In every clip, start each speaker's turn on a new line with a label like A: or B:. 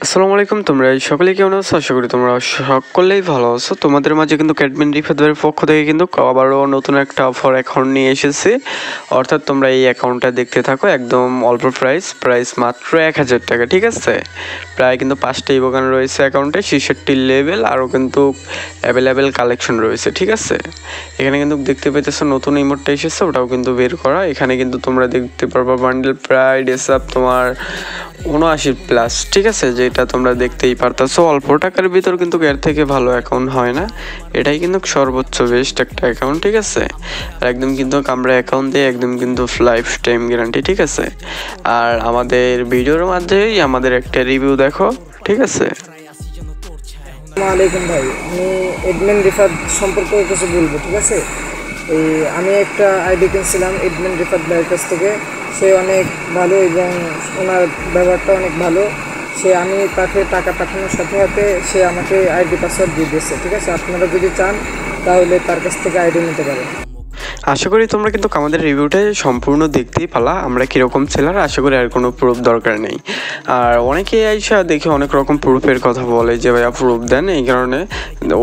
A: আসসালামু আলাইকুম, তোমরা সকলেই কেমন আছো? আশা করি তোমরা সকলেই ভালো আছো। তোমাদের মাঝে কিন্তু অ্যাডমিন রিফাতের পক্ষ থেকে কিন্তু আবারও নতুন একটা অফার অ্যাকাউন্ট নিয়ে এসেছে। অর্থাৎ তোমরা এই অ্যাকাউন্টটা দেখতে থাকো, একদম অল্প প্রাইস মাত্র 1000 টাকা, ঠিক আছে। প্রায় কিন্তু 5টা ইভোগান রয়েছে অ্যাকাউন্টে, 66 লেভেল, আরও কিন্তু অ্যাভেলেবেল কালেকশন রয়েছে, ঠিক আছে। এখানে কিন্তু দেখতে পেতেছো নতুন ইমোটটা এসেছে, ওটাও কিন্তু বের করা। এখানে কিন্তু তোমরা দেখতে পারবা বান্ডেল প্রায় ডেসাপ তোমার 79+, ঠিক আছে, যেটা তোমরা দেখতেই পারতাছো। অল্প টাকার ভিতর কিন্তু এর থেকে ভালো অ্যাকাউন্ট হয় না, এটাই কিন্তু সর্বোচ্চ বেস্ট একটা অ্যাকাউন্ট, ঠিক আছে। আর একদম কিন্তু আমরা অ্যাকাউন্ট দিয়ে একদম কিন্তু লাইফ টাইম গ্যারান্টি, ঠিক আছে। আর আমাদের ভিডিওর মাঝেই আমাদের একটা রিভিউ দেখো, ঠিক আছে।
B: আসসালামু আলাইকুম ভাই, আমি এডমিন রিফাত সম্পর্কে কিছু বলবো, ঠিক আছে। আমি একটা আইডি কিনছিলাম এডমিন রিফাত ভাইয়ের কাছ থেকে। সে অনেক ভালো এবং ওনার ব্যবহারটা অনেক ভালো। আমি তাকে টাকা পাঠানোর সাথে সাথে সে আমাকে আইডি পাসওয়ার্ড দিয়ে দিয়েছে, ঠিক আছে। আপনারা যদি চান তাহলে তার কাছ থেকে আইডি নিতে পারেন।
A: আশা করি তোমরা কিন্তু আমাদের রিভিউটা সম্পূর্ণ দেখতেই পালা, আমরা কীরকম ছিলাম। আশা করি আর কোনো প্রুফ দরকার নেই। আর অনেকে আইসা দেখে অনেক রকম প্রুফের কথা বলে যে ভাইয়া প্রুফ দেন, এই কারণে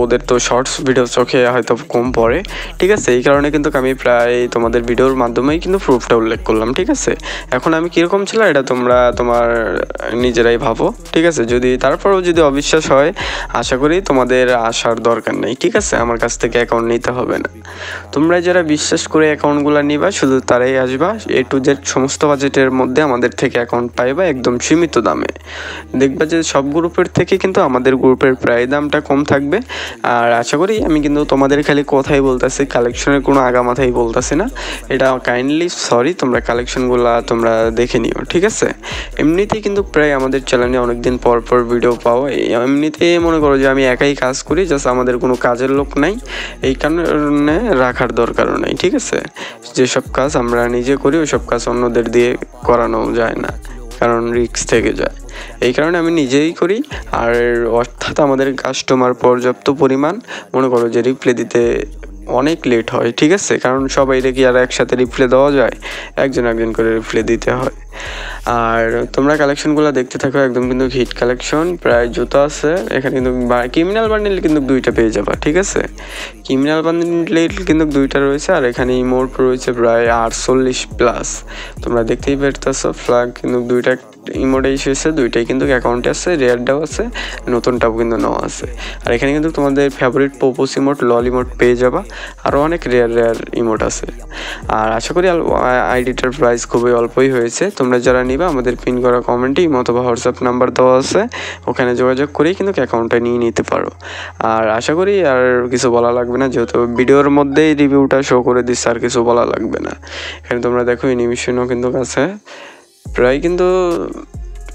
A: ওদের তো শর্টস ভিডিও চোখে হয়তো কম পড়ে, ঠিক আছে। এই কারণে কিন্তু আমি প্রায় তোমাদের ভিডিওর মাধ্যমেই কিন্তু প্রুফটা উল্লেখ করলাম, ঠিক আছে। এখন আমি কীরকম ছিলাম এটা তোমরা তোমার নিজেরাই ভাবো, ঠিক আছে। যদি তারপরেও যদি অবিশ্বাস হয়, আশা করি তোমাদের আসার দরকার নেই, ঠিক আছে। আমার কাছ থেকে অ্যাকাউন্ট নিতে হবে না। তোমরা যারা বিশ্বাস করে অ্যাকাউন্টগুলো নিবা শুধু তারাই আসবা। A to Z সমস্ত বাজেটের মধ্যে আমাদের থেকে অ্যাকাউন্ট পাইবা একদম সীমিত দামে। দেখবা যে সব গ্রুপের থেকে কিন্তু আমাদের গ্রুপের প্রায় দামটা কম থাকবে। আর আশা করি আমি কিন্তু তোমাদের খালি কথাই বলতেছি, কালেকশনের কোনো আগামাথাই বলতেছি না। এটা কাইন্ডলি সরি, তোমরা কালেকশনগুলো তোমরা দেখে নিও, ঠিক আছে। এমনিতেই কিন্তু প্রায় আমাদের চ্যানেলে অনেকদিন পর পর ভিডিও পাও। এমনিতেই মনে করো যে আমি একাই কাজ করি, জাস্ট আমাদের কোনো কাজের লোক নাই, এই কারণে রাখার দরকারও নেই, ঠিক আছে। যেসব কাজ আমরা নিজে করি ওইসব কাজ অন্যদের দিয়ে করানো যায় না, কারণ রিস্ক থেকে যায়। এই কারণে আমি নিজেই করি। আর অর্থাৎ আমাদের কাস্টমার পর্যাপ্ত পরিমাণ, মনে করো যে রিপ্লাই দিতে অনেক লেট হয়, ঠিক আছে। কারণ সবাই কি আর একসাথে রিপ্লাই দেওয়া যায়, একজন করে রিপ্লাই দিতে হয়। আর তোমরা কালেকশনগুলো দেখতে থাকো, একদম কিন্তু হিট কালেকশন। প্রায় জুতো আছে এখানে কিন্তু, ক্রিমিনাল বান্ডেল কিন্তু 2টা পেয়ে যাবা, ঠিক আছে। ক্রিমিনাল বান্ডেল কিন্তু 2টা রয়েছে, আর এখানে ইমোট রয়েছে প্রায় 48+। তোমরা দেখতেই পারতেছো ফ্ল্যাগ কিন্তু 2টা ইমোটে এসেছে, 2টাই কিন্তু অ্যাকাউন্টে আছে, রেয়ারটাও আছে, নতুনটাও কিন্তু নেওয়া আছে। আর এখানে কিন্তু তোমাদের ফেভারিট পোপোস ইমোট, লল ইমোট পেয়ে যাবা, আরও অনেক রেয়ার ইমোট আছে। আর আশা করি আইডিটার প্রাইস খুবই অল্পই হয়েছে। তোমরা যারা নিবা আমাদের পিন করা কমেন্টে ইমো অথবা হোয়াটসঅ্যাপ নাম্বার দেওয়া আছে, ওখানে যোগাযোগ করেই কিন্তু অ্যাকাউন্টটা নিয়ে নিতে পারো। আর আশা করি আর কিছু বলা লাগবে না, যেহেতু ভিডিওর মধ্যেই রিভিউটা শো করে দিচ্ছে, আর কিছু বলা লাগবে না। এখানে তোমরা দেখো অ্যানিমেশনও কিন্তু আছে, প্রায় কিন্তু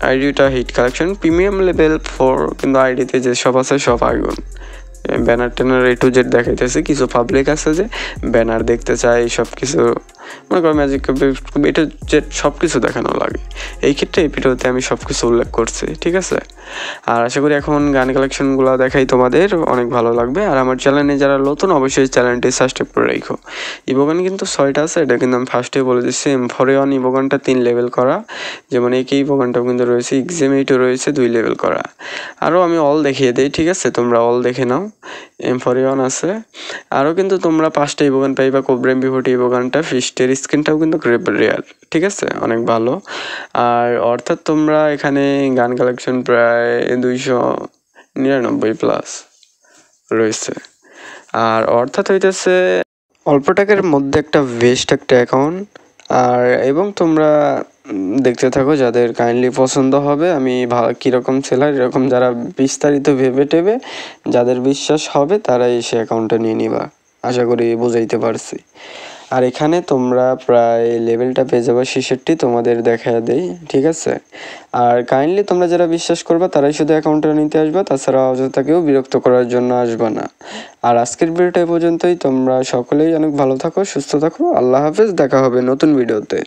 A: আইডিটা হিট কালেকশন প্রিমিয়াম লেভেল 4, কিন্তু আইডিতে যে সব আছে সব আগুন। ব্যানার ট্যানার A to Z দেখাইতেছে। কিছু পাবলিক আছে যে ব্যানার দেখতে চায়, সব কিছু মনে করো ম্যাজিক A to Z সব কিছু দেখানো লাগে। এই ক্ষেত্রে এই ভিডিওতে আমি সব কিছু উল্লেখ করছি, ঠিক আছে। আর আশা করি এখন গান কালেকশনগুলো দেখাই তোমাদের অনেক ভালো লাগবে। আর আমার চ্যানেলে যারা নতুন অবশ্যই চ্যানেলটি সাবস্ক্রাইব করে রাখো। ইভোগান কিন্তু 6টা আছে, এটা কিন্তু আমি ফার্স্টে বলে দিচ্ছি। M4A1 ইভোগানটা 3 লেভেল করা, যেমন এই ইভোগানটাও কিন্তু রয়েছে, এক্সামেটও রয়েছে 2 লেভেল করা। আরও আমি অল দেখিয়ে দিই, ঠিক আছে, তোমরা অল দেখে নাও। M4A1 আছে, আরও কিন্তু তোমরা 5টা ইভোগান পাইবা। কোবরা M40 ইভোগানটা, ফিস্টের স্কিনটাও কিন্তু রেয়ার, ঠিক আছে, অনেক ভালো। আর অর্থাৎ তোমরা এখানে গান কালেকশন প্রায় 299+ রয়েছে। আর অর্থাৎ হইতেছে অল্প টাকার মধ্যে একটা বেস্ট একটা অ্যাকাউন্ট। আর এবং তোমরা দেখতে থাকো, যাদের কাইন্ডলি পছন্দ হবে। আমি কীরকম সেলার এরকম যারা বিস্তারিত ভেবে টেবে যাদের বিশ্বাস হবে তারাই সে অ্যাকাউন্টটা নিয়ে নিবা, আশা করি বুঝাইতে পারছি। আর এখানে তোমরা প্রায় লেভেলটা পেয়ে যাবে 66, তোমাদের দেখা দেই, ঠিক আছে। আর কাইন্ডলি তোমরা যারা বিশ্বাস করবা তারাই শুধু অ্যাকাউন্টটা নিতে আসবা, তাছাড়া অযথা কেউ বিরক্ত করার জন্য আসবা না। আর আজকের ভিডিওটা এই পর্যন্তই। তোমরা সকলেই অনেক ভালো থাকো, সুস্থ থাকো, আল্লাহ হাফেজ, দেখা হবে নতুন ভিডিওতে।